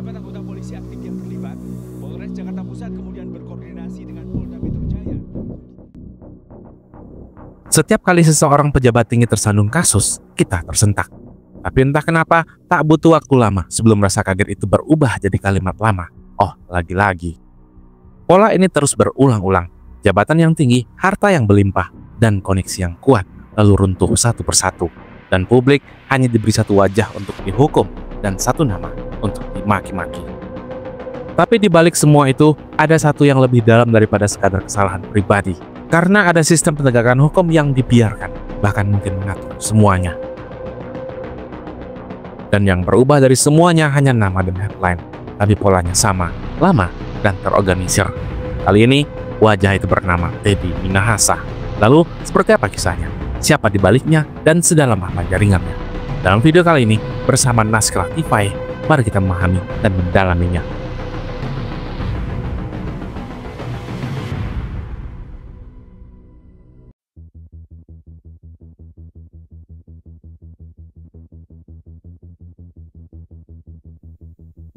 terdapat anggota polisi aktif yang terlibat, Polres Jakarta Pusat kemudian berkoordinasi dengan Polda Metro Jaya. Setiap kali seseorang pejabat tinggi tersandung kasus, kita tersentak. Tapi entah kenapa, tak butuh waktu lama sebelum rasa kaget itu berubah jadi kalimat lama. Oh, lagi-lagi. Pola ini terus berulang-ulang. Jabatan yang tinggi, harta yang berlimpah, dan koneksi yang kuat lalu runtuh satu persatu. Dan publik hanya diberi satu wajah untuk dihukum dan satu nama untuk dimaki-maki. Tapi di balik semua itu, ada satu yang lebih dalam daripada sekadar kesalahan pribadi. Karena ada sistem penegakan hukum yang dibiarkan, bahkan mungkin mengatur semuanya. Dan yang berubah dari semuanya hanya nama dan headline, tapi polanya sama, lama, dan terorganisir. Kali ini, wajah itu bernama Teddy Minahasa. Lalu, seperti apa kisahnya? Siapa di baliknya, dan sedalam apa jaringannya? Dalam video kali ini, bersama Naskah Tifai, mari kita memahami dan mendalaminya.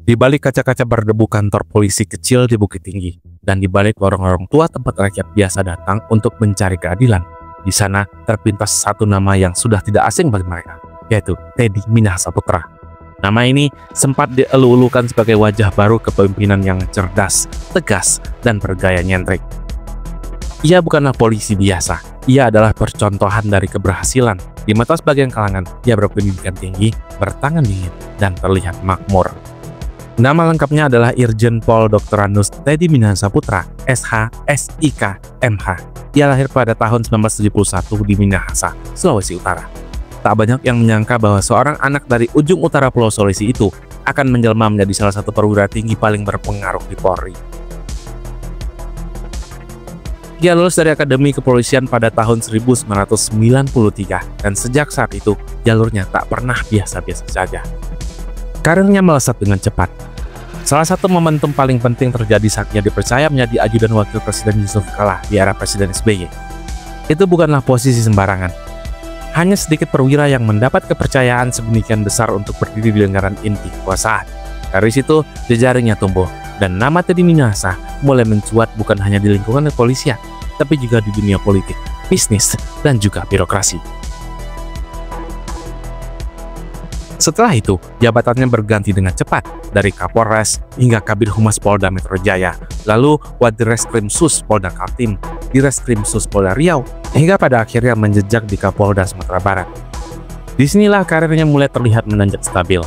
Di balik kaca-kaca berdebu kantor polisi kecil di Bukit Tinggi, dan di balik lorong-lorong tua tempat rakyat biasa datang untuk mencari keadilan, di sana terpintas satu nama yang sudah tidak asing bagi mereka, yaitu Teddy Minahasa Putra. Nama ini sempat dielu-elukan sebagai wajah baru kepemimpinan yang cerdas, tegas, dan bergaya nyentrik. Ia bukanlah polisi biasa, ia adalah percontohan dari keberhasilan. Di mata sebagian kalangan, ia berpendidikan tinggi, bertangan dingin, dan terlihat makmur. Nama lengkapnya adalah Irjen Pol Dr. Anus Teddy Minahasa Putra, SH, SIK, MH. Ia lahir pada tahun 1971 di Minahasa, Sulawesi Utara. Tak banyak yang menyangka bahwa seorang anak dari ujung utara Pulau Sulawesi itu akan menjelma menjadi salah satu perwira tinggi paling berpengaruh di Polri. Ia lulus dari Akademi Kepolisian pada tahun 1993, dan sejak saat itu, jalurnya tak pernah biasa-biasa saja. Karirnya melesat dengan cepat. Salah satu momentum paling penting terjadi saat ia dipercaya menjadi ajudan Wakil Presiden Yusuf Kala di era Presiden SBY. Itu bukanlah posisi sembarangan. Hanya sedikit perwira yang mendapat kepercayaan sedemikian besar untuk berdiri di lingkaran inti kekuasaan. Dari situ, jejaringnya tumbuh, dan nama Teddy Minahasa mulai mencuat bukan hanya di lingkungan kepolisian, tapi juga di dunia politik, bisnis, dan juga birokrasi. Setelah itu, jabatannya berganti dengan cepat, dari Kapolres hingga Kabid Humas Polda Metro Jaya, lalu Wadireskrim Sus Polda Kaltim, Direskrim Sus Polda Riau, hingga pada akhirnya menjejak di Kapolda Sumatera Barat. Disinilah karirnya mulai terlihat menanjak stabil.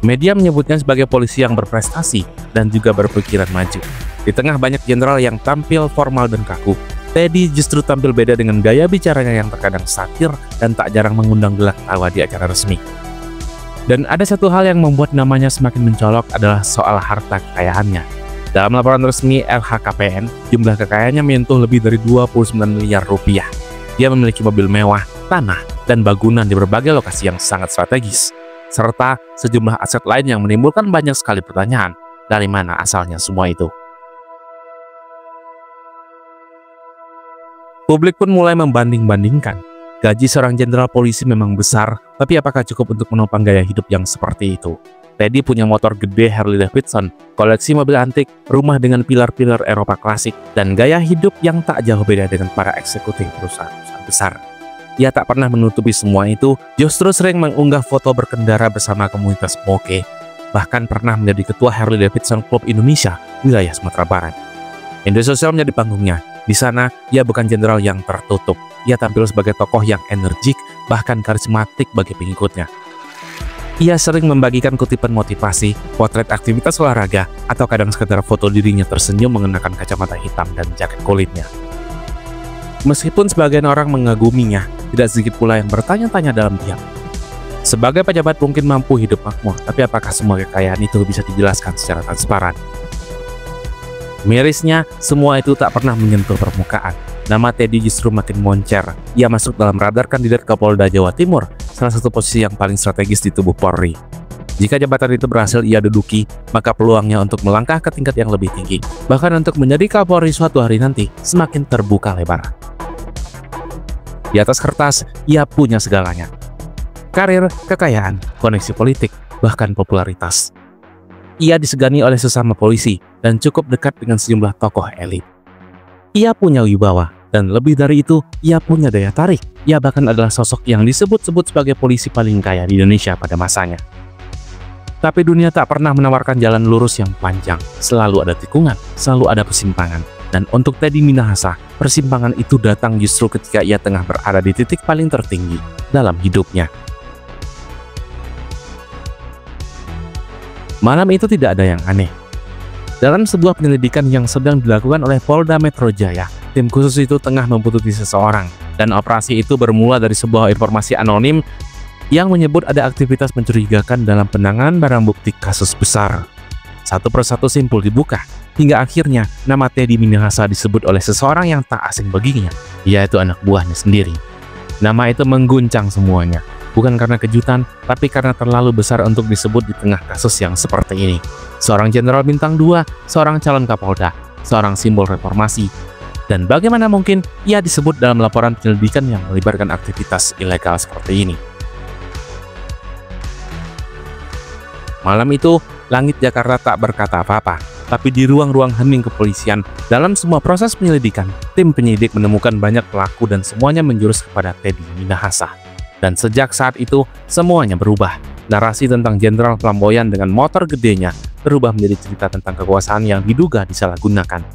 Media menyebutnya sebagai polisi yang berprestasi dan juga berpikiran maju. Di tengah banyak jenderal yang tampil formal dan kaku, Teddy justru tampil beda dengan gaya bicaranya yang terkadang satir dan tak jarang mengundang gelak tawa di acara resmi. Dan ada satu hal yang membuat namanya semakin mencolok adalah soal harta kekayaannya. Dalam laporan resmi LHKPN, jumlah kekayaannya menyentuh lebih dari 29 miliar rupiah. Dia memiliki mobil mewah, tanah, dan bangunan di berbagai lokasi yang sangat strategis. Serta sejumlah aset lain yang menimbulkan banyak sekali pertanyaan, dari mana asalnya semua itu. Publik pun mulai membanding-bandingkan. Gaji seorang jenderal polisi memang besar, tapi apakah cukup untuk menopang gaya hidup yang seperti itu? Teddy punya motor gede Harley Davidson, koleksi mobil antik, rumah dengan pilar-pilar Eropa klasik, dan gaya hidup yang tak jauh beda dengan para eksekutif perusahaan besar. Ia tak pernah menutupi semua itu, justru sering mengunggah foto berkendara bersama komunitas moke, bahkan pernah menjadi ketua Harley Davidson Club Indonesia, wilayah Sumatera Barat. Media sosial menjadi panggungnya. Di sana, ia bukan jenderal yang tertutup. Ia tampil sebagai tokoh yang energik, bahkan karismatik bagi pengikutnya. Ia sering membagikan kutipan motivasi, potret aktivitas olahraga, atau kadang sekedar foto dirinya tersenyum mengenakan kacamata hitam dan jaket kulitnya. Meskipun sebagian orang mengaguminya, tidak sedikit pula yang bertanya-tanya dalam diam. Sebagai pejabat mungkin mampu hidup makmur, tapi apakah semua kekayaan itu bisa dijelaskan secara transparan? Mirisnya, semua itu tak pernah menyentuh permukaan. Nama Teddy justru makin moncer. Ia masuk dalam radar kandidat Kapolda Jawa Timur, salah satu posisi yang paling strategis di tubuh Polri. Jika jabatan itu berhasil ia duduki, maka peluangnya untuk melangkah ke tingkat yang lebih tinggi, bahkan untuk menjadi Kapolri suatu hari nanti, semakin terbuka lebar. Di atas kertas, ia punya segalanya. Karir, kekayaan, koneksi politik, bahkan popularitas. ia disegani oleh sesama polisi dan cukup dekat dengan sejumlah tokoh elit. Ia punya wibawa, dan lebih dari itu, ia punya daya tarik. Ia bahkan adalah sosok yang disebut-sebut sebagai polisi paling kaya di Indonesia pada masanya. Tapi dunia tak pernah menawarkan jalan lurus yang panjang. Selalu ada tikungan, selalu ada persimpangan. Dan untuk Teddy Minahasa, persimpangan itu datang justru ketika ia tengah berada di titik paling tertinggi dalam hidupnya. Malam itu tidak ada yang aneh. Dalam sebuah penyelidikan yang sedang dilakukan oleh Polda Metro Jaya, tim khusus itu tengah membuntuti seseorang, dan operasi itu bermula dari sebuah informasi anonim yang menyebut ada aktivitas mencurigakan dalam penanganan barang bukti kasus besar. Satu persatu simpul dibuka, hingga akhirnya nama Teddy Minahasa disebut oleh seseorang yang tak asing baginya, yaitu anak buahnya sendiri. Nama itu mengguncang semuanya. Bukan karena kejutan, tapi karena terlalu besar untuk disebut di tengah kasus yang seperti ini. Seorang jenderal bintang 2, seorang calon kapolda, seorang simbol reformasi. Dan bagaimana mungkin ia disebut dalam laporan penyelidikan yang melibatkan aktivitas ilegal seperti ini? Malam itu, langit Jakarta tak berkata apa-apa. Tapi di ruang-ruang hening kepolisian, dalam semua proses penyelidikan, tim penyidik menemukan banyak pelaku dan semuanya menjurus kepada Teddy Minahasa. Dan sejak saat itu, semuanya berubah. Narasi tentang jenderal flamboyan dengan motor gedenya berubah menjadi cerita tentang kekuasaan yang diduga disalahgunakan.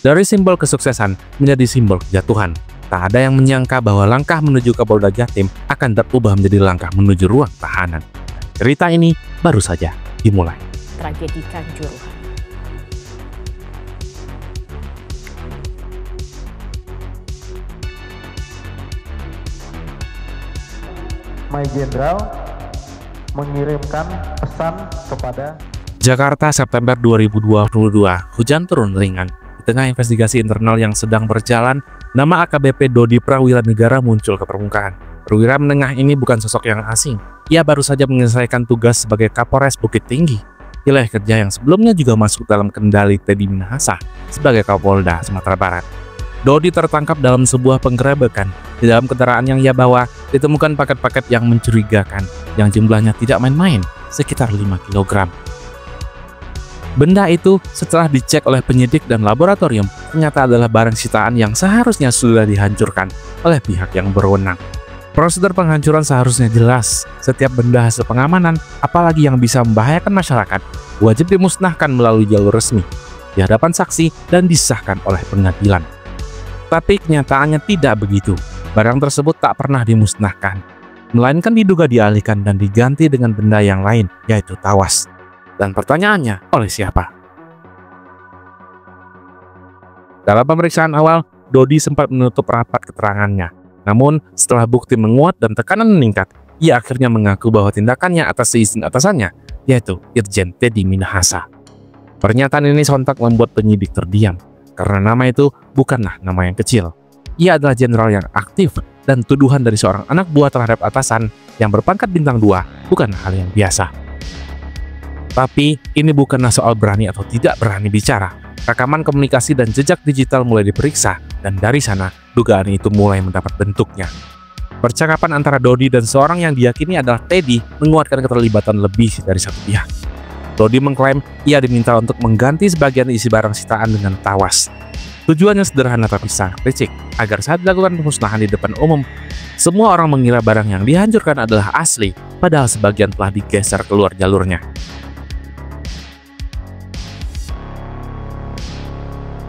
Dari simbol kesuksesan menjadi simbol kejatuhan. Tak ada yang menyangka bahwa langkah menuju Kapolda Jatim akan berubah menjadi langkah menuju ruang tahanan. Cerita ini baru saja dimulai. Tragedi Kanjuruhan. My Jenderal mengirimkan pesan kepada Jakarta, September 2022. Hujan turun ringan. Di tengah investigasi internal yang sedang berjalan, nama AKBP Dodi Prawira Negara muncul ke permukaan. Perwira menengah ini bukan sosok yang asing. Ia baru saja menyelesaikan tugas sebagai Kapolres Bukit Tinggi, wilayah kerja yang sebelumnya juga masuk dalam kendali Teddy Minahasa sebagai Kapolda Sumatera Barat. Dodi tertangkap dalam sebuah penggerebekan. Di dalam kendaraan yang ia bawa, ditemukan paket-paket yang mencurigakan, yang jumlahnya tidak main-main, sekitar 5 kg. Benda itu setelah dicek oleh penyidik dan laboratorium, ternyata adalah barang sitaan yang seharusnya sudah dihancurkan oleh pihak yang berwenang. Prosedur penghancuran seharusnya jelas. Setiap benda hasil pengamanan, apalagi yang bisa membahayakan masyarakat, wajib dimusnahkan melalui jalur resmi, di hadapan saksi dan disahkan oleh pengadilan. Tapi kenyataannya tidak begitu. Barang tersebut tak pernah dimusnahkan, melainkan diduga dialihkan dan diganti dengan benda yang lain, yaitu tawas. Dan pertanyaannya, oleh siapa? Dalam pemeriksaan awal, Dodi sempat menutup rapat keterangannya. Namun, setelah bukti menguat dan tekanan meningkat, ia akhirnya mengaku bahwa tindakannya atas seizin atasannya, yaitu Irjen Teddy Minahasa. Pernyataan ini sontak membuat penyidik terdiam, karena nama itu bukanlah nama yang kecil. Ia adalah jenderal yang aktif, dan tuduhan dari seorang anak buah terhadap atasan yang berpangkat bintang 2 bukan hal yang biasa. Tapi, ini bukanlah soal berani atau tidak berani bicara. Rekaman komunikasi dan jejak digital mulai diperiksa, dan dari sana, dugaan itu mulai mendapat bentuknya. Percakapan antara Dodi dan seorang yang diyakini adalah Teddy menguatkan keterlibatan lebih dari satu pihak. Dodi mengklaim ia diminta untuk mengganti sebagian isi barang sitaan dengan tawas. Tujuannya sederhana tapi sangat licik, agar saat dilakukan pemusnahan di depan umum, semua orang mengira barang yang dihancurkan adalah asli, padahal sebagian telah digeser keluar jalurnya.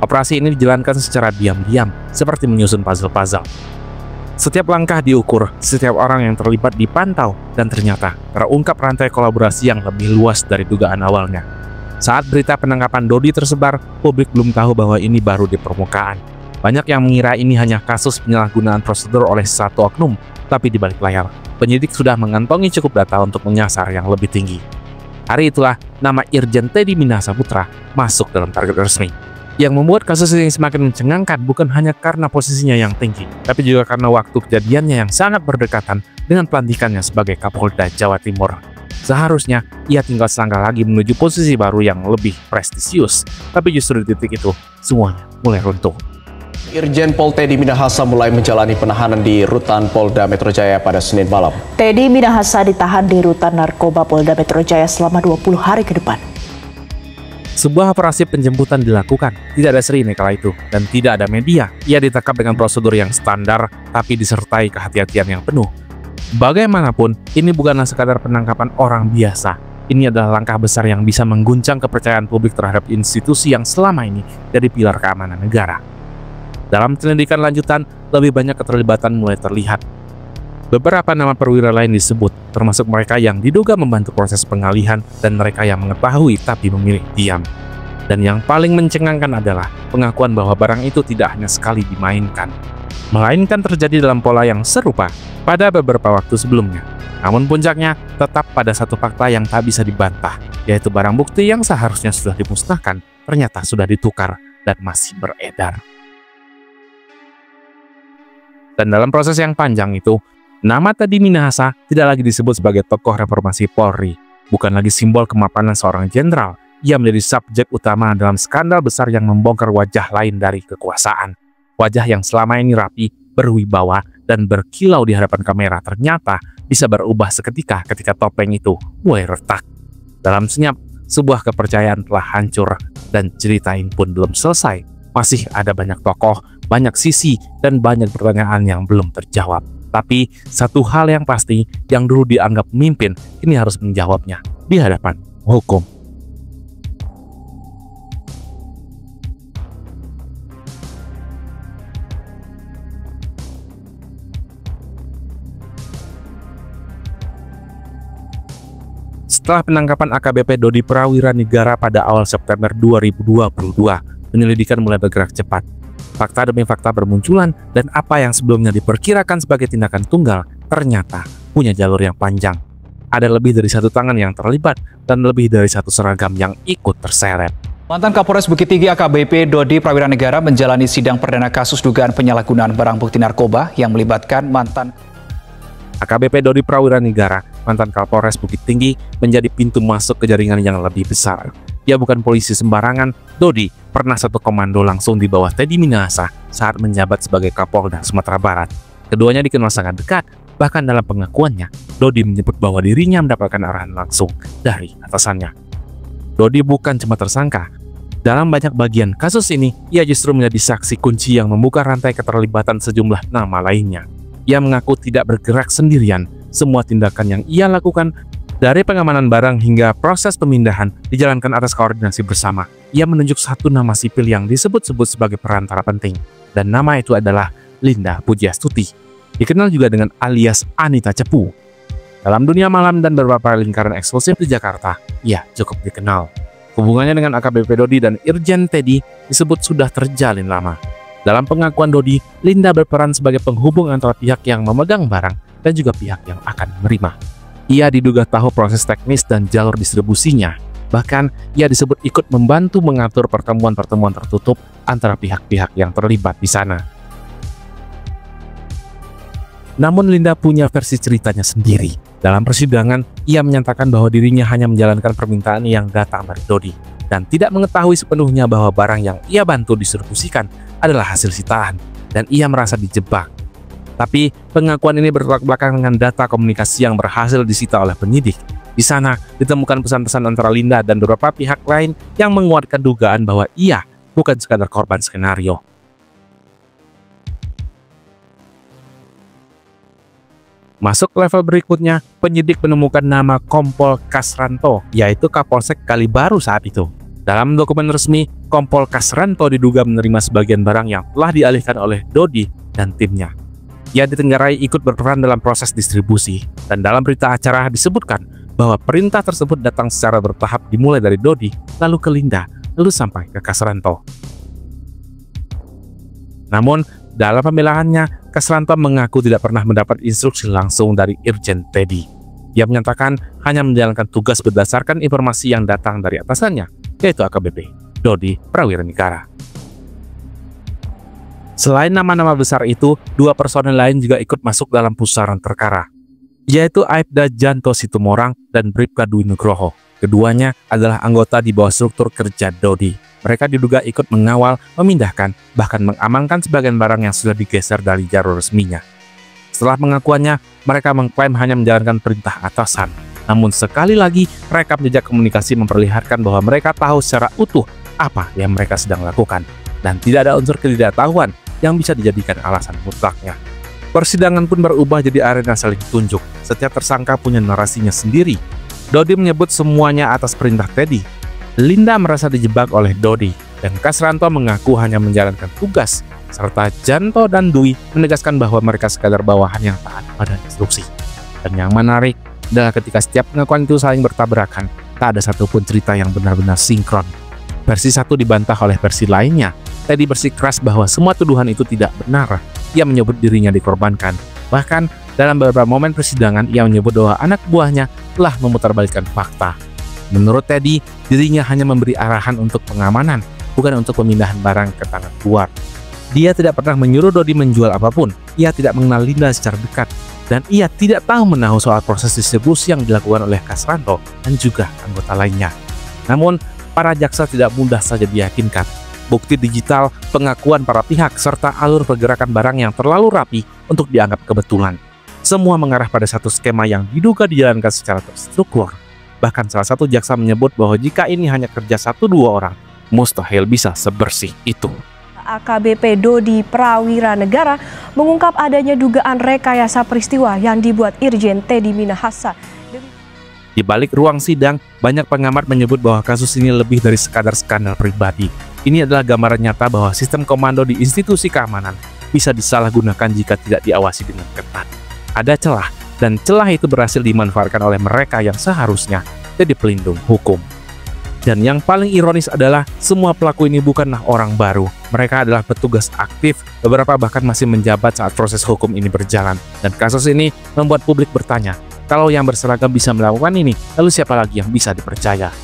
Operasi ini dijalankan secara diam-diam, seperti menyusun puzzle-puzzle. Setiap langkah diukur, setiap orang yang terlibat dipantau, dan ternyata terungkap rantai kolaborasi yang lebih luas dari dugaan awalnya. Saat berita penangkapan Dodi tersebar, publik belum tahu bahwa ini baru di permukaan. Banyak yang mengira ini hanya kasus penyalahgunaan prosedur oleh satu oknum, tapi di balik layar, penyidik sudah mengantongi cukup data untuk menyasar yang lebih tinggi. Hari itulah, nama Irjen Teddy Minahasa Putra masuk dalam target resmi. Yang membuat kasus ini semakin mencengangkan bukan hanya karena posisinya yang tinggi, tapi juga karena waktu kejadiannya yang sangat berdekatan dengan pelantikannya sebagai Kapolda Jawa Timur. Seharusnya ia tinggal selangkah lagi menuju posisi baru yang lebih prestisius, tapi justru di titik itu semuanya mulai runtuh. Irjen Pol Teddy Minahasa mulai menjalani penahanan di Rutan Polda Metro Jaya pada Senin malam. Teddy Minahasa ditahan di Rutan Narkoba Polda Metro Jaya selama 20 hari ke depan. Sebuah operasi penjemputan dilakukan, tidak ada sirine kala itu, dan tidak ada media. Ia ditangkap dengan prosedur yang standar, tapi disertai kehati-hatian yang penuh. Bagaimanapun, ini bukanlah sekadar penangkapan orang biasa. Ini adalah langkah besar yang bisa mengguncang kepercayaan publik terhadap institusi yang selama ini jadi pilar keamanan negara. Dalam penyelidikan lanjutan, lebih banyak keterlibatan mulai terlihat. Beberapa nama perwira lain disebut, termasuk mereka yang diduga membantu proses pengalihan dan mereka yang mengetahui tapi memilih diam. Dan yang paling mencengangkan adalah pengakuan bahwa barang itu tidak hanya sekali dimainkan, melainkan terjadi dalam pola yang serupa pada beberapa waktu sebelumnya. Namun puncaknya tetap pada satu fakta yang tak bisa dibantah, yaitu barang bukti yang seharusnya sudah dimusnahkan ternyata sudah ditukar dan masih beredar. Dan dalam proses yang panjang itu, nama Teddy Minahasa tidak lagi disebut sebagai tokoh reformasi Polri, bukan lagi simbol kemapanan seorang jenderal. Ia menjadi subjek utama dalam skandal besar yang membongkar wajah lain dari kekuasaan. Wajah yang selama ini rapi, berwibawa, dan berkilau di hadapan kamera ternyata bisa berubah seketika ketika topeng itu mulai retak. Dalam senyap, sebuah kepercayaan telah hancur dan cerita ini pun belum selesai. Masih ada banyak tokoh, banyak sisi, dan banyak pertanyaan yang belum terjawab. Tapi satu hal yang pasti, yang dulu dianggap pemimpin, kini harus menjawabnya di hadapan hukum. Setelah penangkapan AKBP Dodi Prawiranegara pada awal September 2022, penyelidikan mulai bergerak cepat. Fakta demi fakta bermunculan, dan apa yang sebelumnya diperkirakan sebagai tindakan tunggal ternyata punya jalur yang panjang. Ada lebih dari satu tangan yang terlibat dan lebih dari satu seragam yang ikut terseret. Mantan Kapolres Bukit Tinggi AKBP Dodi Prawiranegara menjalani sidang perdana kasus dugaan penyalahgunaan barang bukti narkoba yang melibatkan mantan AKBP Dodi Prawiranegara, mantan Kapolres Bukit Tinggi, menjadi pintu masuk ke jaringan yang lebih besar. Dia bukan polisi sembarangan. Dodi pernah satu komando langsung di bawah Teddy Minahasa saat menjabat sebagai Kapolda Sumatera Barat. Keduanya dikenal sangat dekat, bahkan dalam pengakuannya, Dodi menyebut bahwa dirinya mendapatkan arahan langsung dari atasannya. Dodi bukan cuma tersangka. Dalam banyak bagian kasus ini, ia justru menjadi saksi kunci yang membuka rantai keterlibatan sejumlah nama lainnya. Ia mengaku tidak bergerak sendirian. Semua tindakan yang ia lakukan, dari pengamanan barang hingga proses pemindahan, dijalankan atas koordinasi bersama. Ia menunjuk satu nama sipil yang disebut-sebut sebagai perantara penting, dan nama itu adalah Linda Pujiastuti, dikenal juga dengan alias Anita Cepu. Dalam dunia malam dan beberapa lingkaran eksklusif di Jakarta, ia cukup dikenal. Hubungannya dengan AKBP Dodi dan Irjen Teddy disebut sudah terjalin lama. Dalam pengakuan Dodi, Linda berperan sebagai penghubung antara pihak yang memegang barang dan juga pihak yang akan menerima. Ia diduga tahu proses teknis dan jalur distribusinya. Bahkan, ia disebut ikut membantu mengatur pertemuan-pertemuan tertutup antara pihak-pihak yang terlibat di sana. Namun Linda punya versi ceritanya sendiri. Dalam persidangan, ia menyatakan bahwa dirinya hanya menjalankan permintaan yang datang dari Dodi dan tidak mengetahui sepenuhnya bahwa barang yang ia bantu distribusikan adalah hasil sitaan, dan ia merasa dijebak. Tapi pengakuan ini bertolak belakang dengan data komunikasi yang berhasil disita oleh penyidik. Di sana ditemukan pesan-pesan antara Linda dan beberapa pihak lain yang menguatkan dugaan bahwa ia bukan sekadar korban skenario. Masuk level berikutnya, penyidik menemukan nama Kompol Kasranto, yaitu Kapolsek Kalibaru saat itu. Dalam dokumen resmi, Kompol Kasranto diduga menerima sebagian barang yang telah dialihkan oleh Dodi dan timnya. Ia ditenggarai ikut berperan dalam proses distribusi, dan dalam berita acara disebutkan bahwa perintah tersebut datang secara bertahap dimulai dari Dodi, lalu ke Linda, lalu sampai ke Kasranto. Namun, dalam pembelaannya, Kasranto mengaku tidak pernah mendapat instruksi langsung dari Irjen Teddy. Ia menyatakan hanya menjalankan tugas berdasarkan informasi yang datang dari atasannya, yaitu AKBP Dodi Prawiranegara. Selain nama-nama besar itu, dua personel lain juga ikut masuk dalam pusaran perkara, yaitu Aibda Janto Situmorang dan Bribka Dwi Nugroho. Keduanya adalah anggota di bawah struktur kerja Dodi. Mereka diduga ikut mengawal, memindahkan, bahkan mengamankan sebagian barang yang sudah digeser dari jalur resminya. Setelah pengakuannya, mereka mengklaim hanya menjalankan perintah atasan. Namun sekali lagi, rekam jejak komunikasi memperlihatkan bahwa mereka tahu secara utuh apa yang mereka sedang lakukan, dan tidak ada unsur ketidaktahuan yang bisa dijadikan alasan mutlaknya. Persidangan pun berubah jadi arena saling tunjuk. Setiap tersangka punya narasinya sendiri. Dodi menyebut semuanya atas perintah Teddy. Linda merasa dijebak oleh Dodi, dan Kasranto mengaku hanya menjalankan tugas, serta Janto dan Dwi menegaskan bahwa mereka sekadar bawahan yang taat pada instruksi. Dan yang menarik adalah ketika setiap pengakuan itu saling bertabrakan, tak ada satupun cerita yang benar-benar sinkron. Versi satu dibantah oleh versi lainnya. Teddy bersikeras bahwa semua tuduhan itu tidak benar. Ia menyebut dirinya dikorbankan. Bahkan dalam beberapa momen persidangan, ia menyebut bahwa anak buahnya telah memutarbalikkan fakta. Menurut Teddy, dirinya hanya memberi arahan untuk pengamanan, bukan untuk pemindahan barang ke tangan luar. Dia tidak pernah menyuruh Dodi menjual apapun. Ia tidak mengenal Linda secara dekat, dan ia tidak tahu menahu soal proses distribusi yang dilakukan oleh Kasranto dan juga anggota lainnya. Namun, para jaksa tidak mudah saja diyakinkan. Bukti digital, pengakuan para pihak, serta alur pergerakan barang yang terlalu rapi untuk dianggap kebetulan. Semua mengarah pada satu skema yang diduga dijalankan secara terstruktur. Bahkan salah satu jaksa menyebut bahwa jika ini hanya kerja 1-2 orang, mustahil bisa sebersih itu. AKBP Dodi Prawiranegara mengungkap adanya dugaan rekayasa peristiwa yang dibuat Irjen Teddy Minahasa. Di balik ruang sidang, banyak pengamat menyebut bahwa kasus ini lebih dari sekadar skandal pribadi. Ini adalah gambaran nyata bahwa sistem komando di institusi keamanan bisa disalahgunakan jika tidak diawasi dengan ketat. Ada celah, dan celah itu berhasil dimanfaatkan oleh mereka yang seharusnya jadi pelindung hukum. Dan yang paling ironis adalah semua pelaku ini bukanlah orang baru. Mereka adalah petugas aktif, beberapa bahkan masih menjabat saat proses hukum ini berjalan. Dan kasus ini membuat publik bertanya, kalau yang berseragam bisa melakukan ini, lalu siapa lagi yang bisa dipercaya?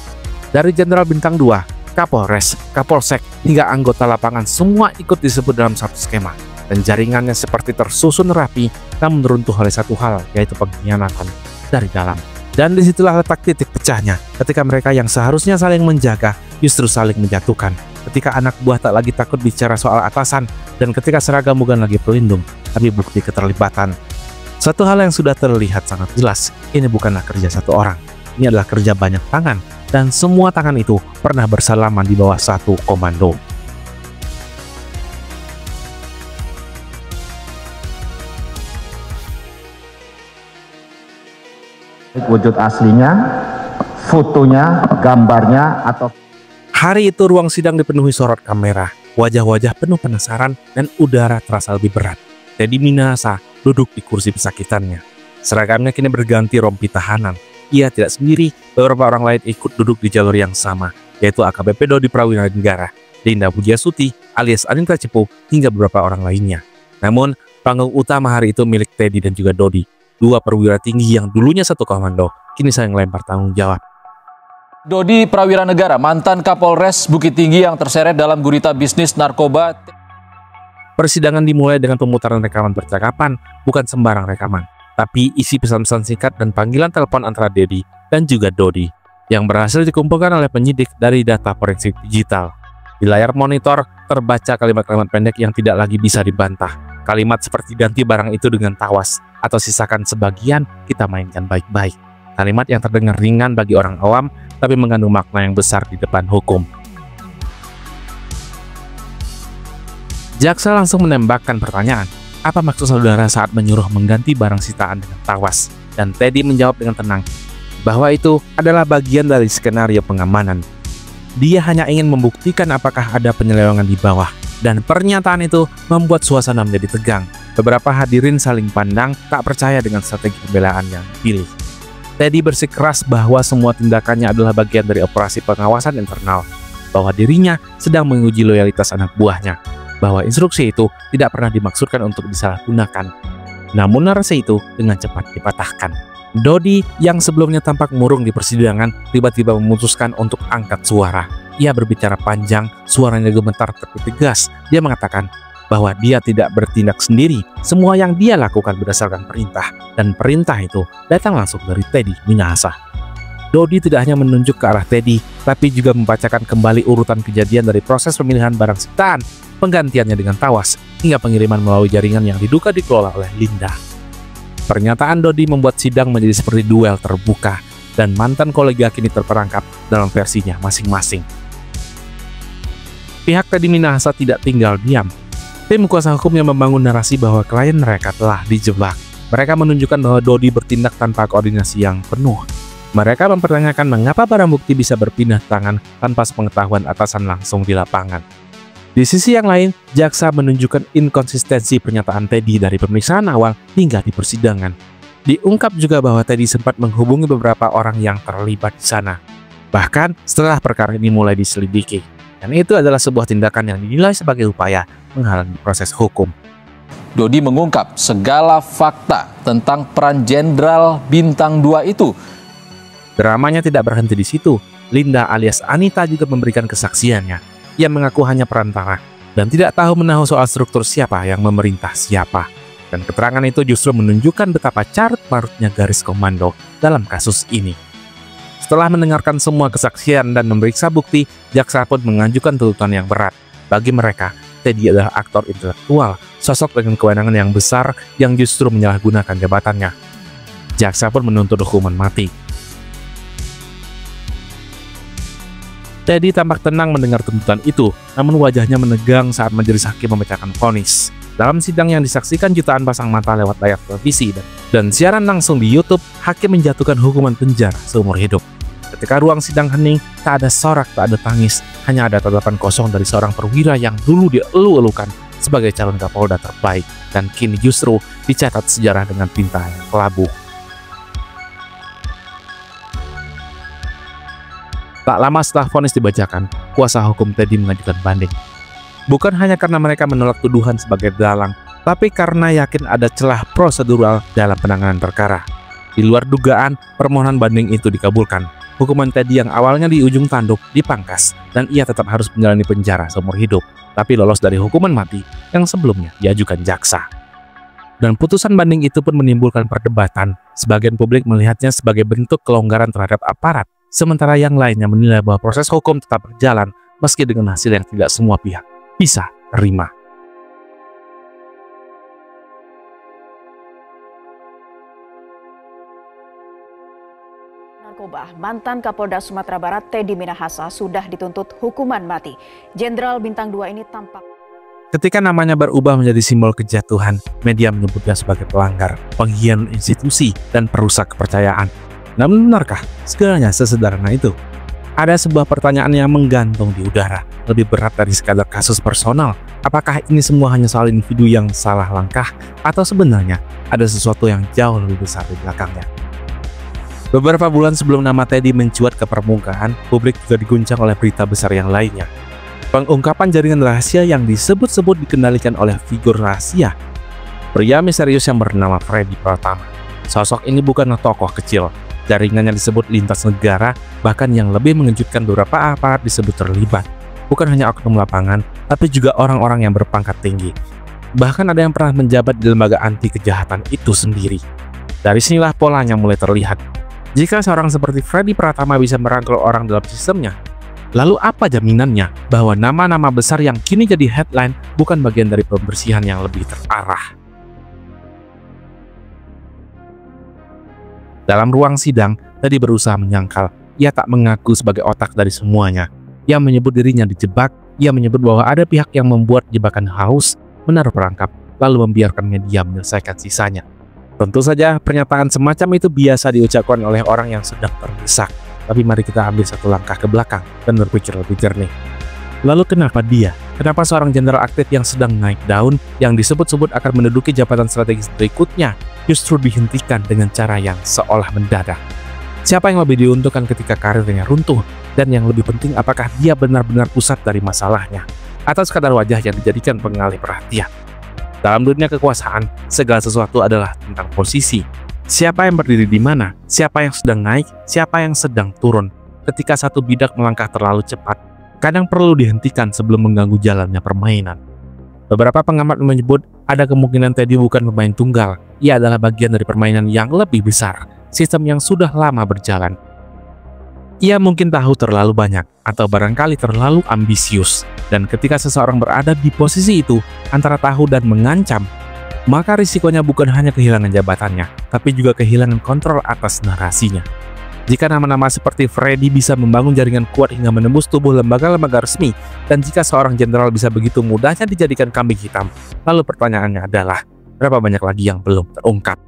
Dari Jenderal Bintang 2, Kapolres, Kapolsek, hingga anggota lapangan semua ikut disebut dalam satu skema. Dan jaringannya seperti tersusun rapi, namun runtuh oleh satu hal, yaitu pengkhianatan dari dalam. Dan disitulah letak titik pecahnya, ketika mereka yang seharusnya saling menjaga, justru saling menjatuhkan. Ketika anak buah tak lagi takut bicara soal atasan, dan ketika seragam bukan lagi pelindung, tapi bukti keterlibatan. Satu hal yang sudah terlihat sangat jelas, ini bukanlah kerja satu orang. Ini adalah kerja banyak tangan, dan semua tangan itu pernah bersalaman di bawah satu komando. Wujud aslinya, fotonya, gambarnya, atau Hari itu ruang sidang dipenuhi sorot kamera, wajah-wajah penuh penasaran, dan udara terasa lebih berat. Teddy Minahasa duduk di kursi pesakitannya. Seragamnya kini berganti rompi tahanan. Ia tidak sendiri, beberapa orang lain ikut duduk di jalur yang sama, yaitu AKBP Dodi Prawiranegara, Linda Pujiasuti alias Anita Cepu, hingga beberapa orang lainnya. Namun, panggung utama hari itu milik Teddy dan juga Dodi, dua perwira tinggi yang dulunya satu komando, kini saling lempar tanggung jawab. Dodi Prawiranegara, mantan Kapolres Bukit Tinggi yang terseret dalam gurita bisnis narkoba. Persidangan dimulai dengan pemutaran rekaman percakapan, bukan sembarang rekaman, tapi isi pesan-pesan singkat dan panggilan telepon antara Teddy dan juga Dodi, yang berhasil dikumpulkan oleh penyidik dari data forensik digital. Di layar monitor, terbaca kalimat-kalimat pendek yang tidak lagi bisa dibantah. Kalimat seperti ganti barang itu dengan tawas, atau sisakan sebagian, kita mainkan baik-baik. Kalimat yang terdengar ringan bagi orang awam, tapi mengandung makna yang besar di depan hukum. Jaksa langsung menembakkan pertanyaan, apa maksud saudara saat menyuruh mengganti barang sitaan dengan tawas? Dan Teddy menjawab dengan tenang, bahwa itu adalah bagian dari skenario pengamanan. Dia hanya ingin membuktikan apakah ada penyelewengan di bawah. Dan pernyataan itu membuat suasana menjadi tegang. Beberapa hadirin saling pandang, tak percaya dengan strategi pembelaan yang dipilih. Teddy bersikeras bahwa semua tindakannya adalah bagian dari operasi pengawasan internal, bahwa dirinya sedang menguji loyalitas anak buahnya, bahwa instruksi itu tidak pernah dimaksudkan untuk disalahgunakan. Namun narasi itu dengan cepat dipatahkan. Dodi yang sebelumnya tampak murung di persidangan tiba-tiba memutuskan untuk angkat suara. Ia berbicara panjang, suaranya gemetar tapi tegas. Dia mengatakan bahwa dia tidak bertindak sendiri. Semua yang dia lakukan berdasarkan perintah, dan perintah itu datang langsung dari Teddy Minahasa. Dodi tidak hanya menunjuk ke arah Teddy, tapi juga membacakan kembali urutan kejadian dari proses pemilihan barang sitaan, penggantiannya dengan tawas, hingga pengiriman melalui jaringan yang diduga dikelola oleh Linda. Pernyataan Dodi membuat sidang menjadi seperti duel terbuka. dan mantan kolega kini terperangkap dalam versinya masing-masing. Pihak Teddy Minahasa tidak tinggal diam. Tim kuasa hukum yang membangun narasi bahwa klien mereka telah dijebak. Mereka menunjukkan bahwa Dodi bertindak tanpa koordinasi yang penuh. Mereka mempertanyakan mengapa barang bukti bisa berpindah tangan tanpa sepengetahuan atasan langsung di lapangan. Di sisi yang lain, jaksa menunjukkan inkonsistensi pernyataan Teddy dari pemeriksaan awal hingga di persidangan. Diungkap juga bahwa Teddy sempat menghubungi beberapa orang yang terlibat di sana, bahkan setelah perkara ini mulai diselidiki. Dan itu adalah sebuah tindakan yang dinilai sebagai upaya menghalangi proses hukum. Dodi mengungkap segala fakta tentang peran Jenderal Bintang 2 itu. Dramanya tidak berhenti di situ. Linda alias Anita juga memberikan kesaksiannya. Ia mengaku hanya perantara dan tidak tahu menahu soal struktur siapa yang memerintah siapa. Dan keterangan itu justru menunjukkan betapa carut-marutnya garis komando dalam kasus ini. Setelah mendengarkan semua kesaksian dan memeriksa bukti, jaksa pun mengajukan tuntutan yang berat. Bagi mereka, Teddy adalah aktor intelektual, sosok dengan kewenangan yang besar yang justru menyalahgunakan jabatannya. Jaksa pun menuntut hukuman mati. Teddy tampak tenang mendengar tuntutan itu, namun wajahnya menegang saat majelis hakim membacakan vonis. Dalam sidang yang disaksikan jutaan pasang mata lewat layar televisi dan siaran langsung di YouTube, hakim menjatuhkan hukuman penjara seumur hidup. Ketika ruang sidang hening, tak ada sorak, tak ada tangis, hanya ada tatapan kosong dari seorang perwira yang dulu dielu-elukan sebagai calon Kapolda terbaik dan kini justru dicatat sejarah dengan tinta yang kelabu. Tak lama setelah vonis dibacakan, kuasa hukum Teddy mengajukan banding. Bukan hanya karena mereka menolak tuduhan sebagai dalang, tapi karena yakin ada celah prosedural dalam penanganan perkara. Di luar dugaan, permohonan banding itu dikabulkan. Hukuman Teddy yang awalnya di ujung tanduk dipangkas, dan ia tetap harus menjalani penjara seumur hidup, tapi lolos dari hukuman mati yang sebelumnya diajukan jaksa. Dan putusan banding itu pun menimbulkan perdebatan. Sebagian publik melihatnya sebagai bentuk kelonggaran terhadap aparat, sementara yang lainnya menilai bahwa proses hukum tetap berjalan meski dengan hasil yang tidak semua pihak bisa terima. Narkoba, mantan Kapolda Sumatera Barat Teddy Minahasa sudah dituntut hukuman mati. Jenderal Bintang 2 ini tampak. Ketika namanya berubah menjadi simbol kejatuhan, media menyebutnya sebagai pelanggar, pengkhianat institusi, dan perusak kepercayaan. Namun benarkah segalanya sesederhana itu? Ada sebuah pertanyaan yang menggantung di udara, lebih berat dari sekadar kasus personal. Apakah ini semua hanya soal individu yang salah langkah, atau sebenarnya ada sesuatu yang jauh lebih besar di belakangnya? Beberapa bulan sebelum nama Teddy mencuat ke permukaan, publik juga diguncang oleh berita besar yang lainnya. Pengungkapan jaringan rahasia yang disebut-sebut dikendalikan oleh figur rahasia, pria misterius yang bernama Freddy Pratama. Sosok ini bukanlah tokoh kecil. Jaringannya disebut lintas negara, bahkan yang lebih mengejutkan beberapa aparat disebut terlibat. Bukan hanya oknum lapangan, tapi juga orang-orang yang berpangkat tinggi. Bahkan ada yang pernah menjabat di lembaga anti kejahatan itu sendiri. Dari sinilah polanya mulai terlihat. Jika seorang seperti Freddy Pratama bisa merangkul orang dalam sistemnya, lalu apa jaminannya bahwa nama-nama besar yang kini jadi headline bukan bagian dari pembersihan yang lebih terarah? Dalam ruang sidang, Teddy berusaha menyangkal. Ia tak mengaku sebagai otak dari semuanya. Ia menyebut dirinya dijebak. Ia menyebut bahwa ada pihak yang membuat jebakan haus, menaruh perangkap, lalu membiarkan media menyelesaikan sisanya. Tentu saja, pernyataan semacam itu biasa diucapkan oleh orang yang sedang terdesak. Tapi mari kita ambil satu langkah ke belakang dan berpikir lebih jernih. Lalu kenapa dia? Kenapa seorang jenderal aktif yang sedang naik daun, yang disebut-sebut akan menduduki jabatan strategis berikutnya, justru dihentikan dengan cara yang seolah mendadak? Siapa yang lebih diuntungkan ketika karirnya runtuh? Dan yang lebih penting, apakah dia benar-benar pusat dari masalahnya? Atau sekadar wajah yang dijadikan pengalih perhatian? Dalam dunia kekuasaan, segala sesuatu adalah tentang posisi. Siapa yang berdiri di mana? Siapa yang sedang naik? Siapa yang sedang turun? Ketika satu bidak melangkah terlalu cepat, kadang perlu dihentikan sebelum mengganggu jalannya permainan. Beberapa pengamat menyebut ada kemungkinan Teddy bukan pemain tunggal. Ia adalah bagian dari permainan yang lebih besar, sistem yang sudah lama berjalan. Ia mungkin tahu terlalu banyak atau barangkali terlalu ambisius. Dan ketika seseorang berada di posisi itu antara tahu dan mengancam, maka risikonya bukan hanya kehilangan jabatannya, tapi juga kehilangan kontrol atas narasinya. Jika nama-nama seperti Freddy bisa membangun jaringan kuat hingga menembus tubuh lembaga-lembaga resmi, dan jika seorang jenderal bisa begitu mudahnya dijadikan kambing hitam, lalu pertanyaannya adalah, berapa banyak lagi yang belum terungkap?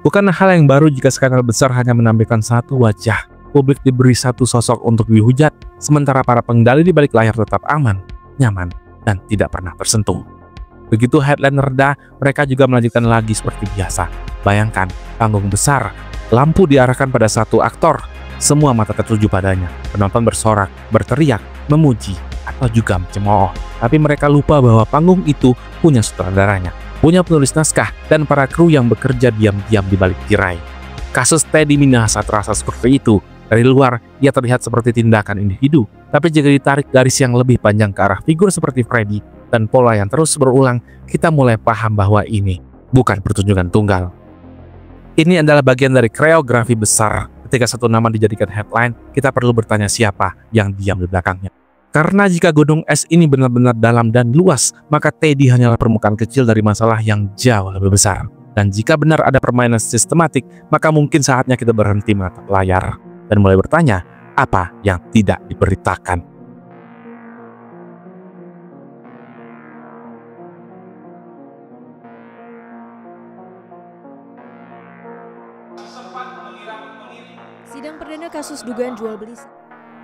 Bukan hal yang baru jika skandal besar hanya menampilkan satu wajah. Publik diberi satu sosok untuk dihujat, sementara para pengendali di balik layar tetap aman, nyaman, dan tidak pernah tersentuh. Begitu headline reda, mereka juga melanjutkan lagi seperti biasa. Bayangkan, panggung besar, lampu diarahkan pada satu aktor, semua mata tertuju padanya. Penonton bersorak, berteriak, memuji, atau juga mencemooh. Tapi mereka lupa bahwa panggung itu punya sutradaranya, punya penulis naskah, dan para kru yang bekerja diam-diam di balik tirai. Kasus Teddy Minahasa terasa seperti itu. Dari luar, ia terlihat seperti tindakan individu, tapi jika ditarik garis yang lebih panjang ke arah figur seperti Freddy dan pola yang terus berulang, kita mulai paham bahwa ini bukan pertunjukan tunggal. Ini adalah bagian dari koreografi besar. Ketika satu nama dijadikan headline, kita perlu bertanya siapa yang diam di belakangnya. Karena jika gunung es ini benar-benar dalam dan luas, maka Teddy hanyalah permukaan kecil dari masalah yang jauh lebih besar. Dan jika benar ada permainan sistematik, maka mungkin saatnya kita berhenti menatap layar dan mulai bertanya, apa yang tidak diberitakan? Sidang perdana kasus dugaan jual beli.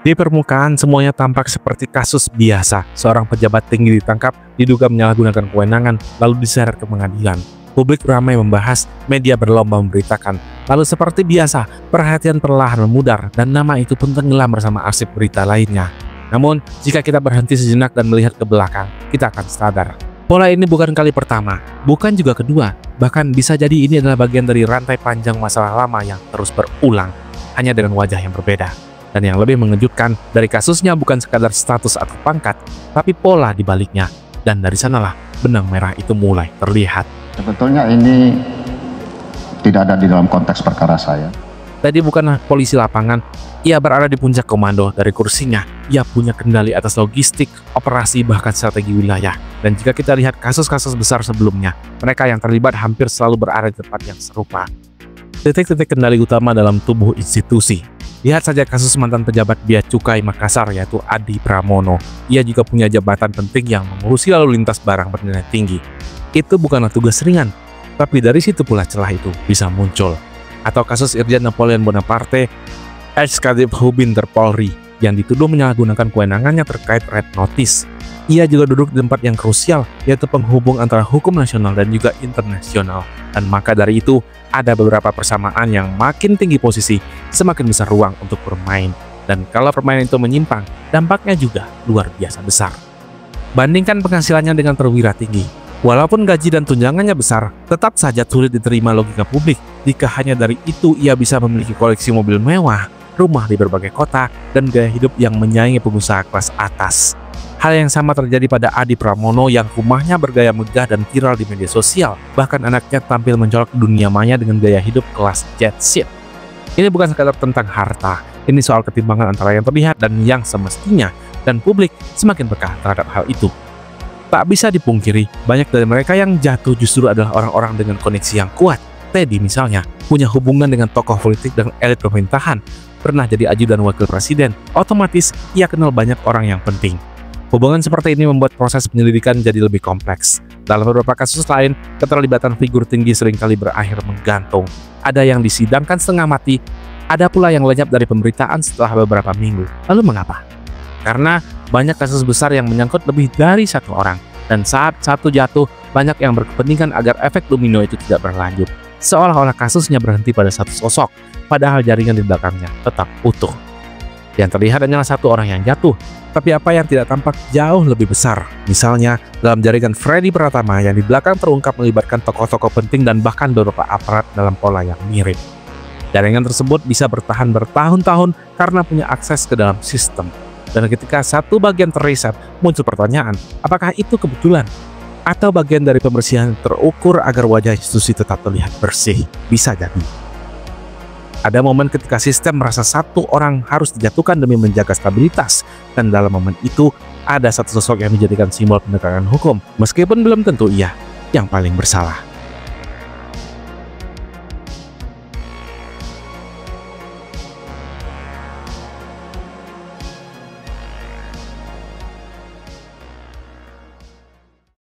Di permukaan, semuanya tampak seperti kasus biasa. Seorang pejabat tinggi ditangkap, diduga menyalahgunakan kewenangan, lalu diseret ke pengadilan. Publik ramai membahas, media berlomba memberitakan. Lalu seperti biasa, perhatian perlahan memudar dan nama itu pun tenggelam bersama arsip berita lainnya. Namun, jika kita berhenti sejenak dan melihat ke belakang, kita akan sadar. Pola ini bukan kali pertama, bukan juga kedua. Bahkan bisa jadi ini adalah bagian dari rantai panjang masalah lama yang terus berulang, hanya dengan wajah yang berbeda. Dan yang lebih mengejutkan, dari kasusnya bukan sekadar status atau pangkat, tapi pola di baliknya. Dan dari sanalah benang merah itu mulai terlihat. Sebetulnya ini tidak ada di dalam konteks perkara saya. Teddy bukanlah polisi lapangan, ia berada di puncak komando. Dari kursinya, ia punya kendali atas logistik, operasi, bahkan strategi wilayah. Dan jika kita lihat kasus-kasus besar sebelumnya, mereka yang terlibat hampir selalu berada di tempat yang serupa. Titik-titik kendali utama dalam tubuh institusi. Lihat saja kasus mantan pejabat Bea Cukai Makassar, yaitu Adi Pramono. Ia juga punya jabatan penting yang mengurusi lalu lintas barang bernilai tinggi. Itu bukanlah tugas ringan, tapi dari situ pula celah itu bisa muncul. Atau kasus Irjen Napoleon Bonaparte, ex-Kadif Hubinter Polri, yang dituduh menyalahgunakan kewenangannya terkait Red Notice. Ia juga duduk di tempat yang krusial, yaitu penghubung antara hukum nasional dan juga internasional. Dan maka dari itu, ada beberapa persamaan yang makin tinggi posisi, semakin besar ruang untuk bermain. Dan kalau permainan itu menyimpang, dampaknya juga luar biasa besar. Bandingkan penghasilannya dengan perwira tinggi. Walaupun gaji dan tunjangannya besar, tetap saja sulit diterima logika publik jika hanya dari itu ia bisa memiliki koleksi mobil mewah, rumah di berbagai kota, dan gaya hidup yang menyaingi pengusaha kelas atas. Hal yang sama terjadi pada Adi Pramono yang rumahnya bergaya megah dan viral di media sosial. Bahkan anaknya tampil mencolok dunia maya dengan gaya hidup kelas jet set. Ini bukan sekadar tentang harta, ini soal ketimbangan antara yang terlihat dan yang semestinya, dan publik semakin peka terhadap hal itu. Tak bisa dipungkiri, banyak dari mereka yang jatuh justru adalah orang-orang dengan koneksi yang kuat. Teddy misalnya, punya hubungan dengan tokoh politik dan elit pemerintahan, pernah jadi ajudan wakil presiden, otomatis ia kenal banyak orang yang penting. Hubungan seperti ini membuat proses penyelidikan jadi lebih kompleks. Dalam beberapa kasus lain, keterlibatan figur tinggi seringkali berakhir menggantung. Ada yang disidangkan setengah mati, ada pula yang lenyap dari pemberitaan setelah beberapa minggu. Lalu mengapa? Karena banyak kasus besar yang menyangkut lebih dari satu orang. Dan saat satu jatuh, banyak yang berkepentingan agar efek domino itu tidak berlanjut. Seolah-olah kasusnya berhenti pada satu sosok, padahal jaringan di belakangnya tetap utuh. Yang terlihat hanyalah satu orang yang jatuh, tapi apa yang tidak tampak jauh lebih besar. Misalnya, dalam jaringan Freddy Pratama yang di belakang terungkap melibatkan tokoh-tokoh penting dan bahkan beberapa aparat dalam pola yang mirip. Jaringan tersebut bisa bertahan bertahun-tahun karena punya akses ke dalam sistem. Dan ketika satu bagian terreset, muncul pertanyaan, apakah itu kebetulan? Atau bagian dari pembersihan terukur agar wajah institusi tetap terlihat bersih? Bisa jadi. Ada momen ketika sistem merasa satu orang harus dijatuhkan demi menjaga stabilitas, dan dalam momen itu ada satu sosok yang dijadikan simbol penegakan hukum, meskipun belum tentu ia yang paling bersalah.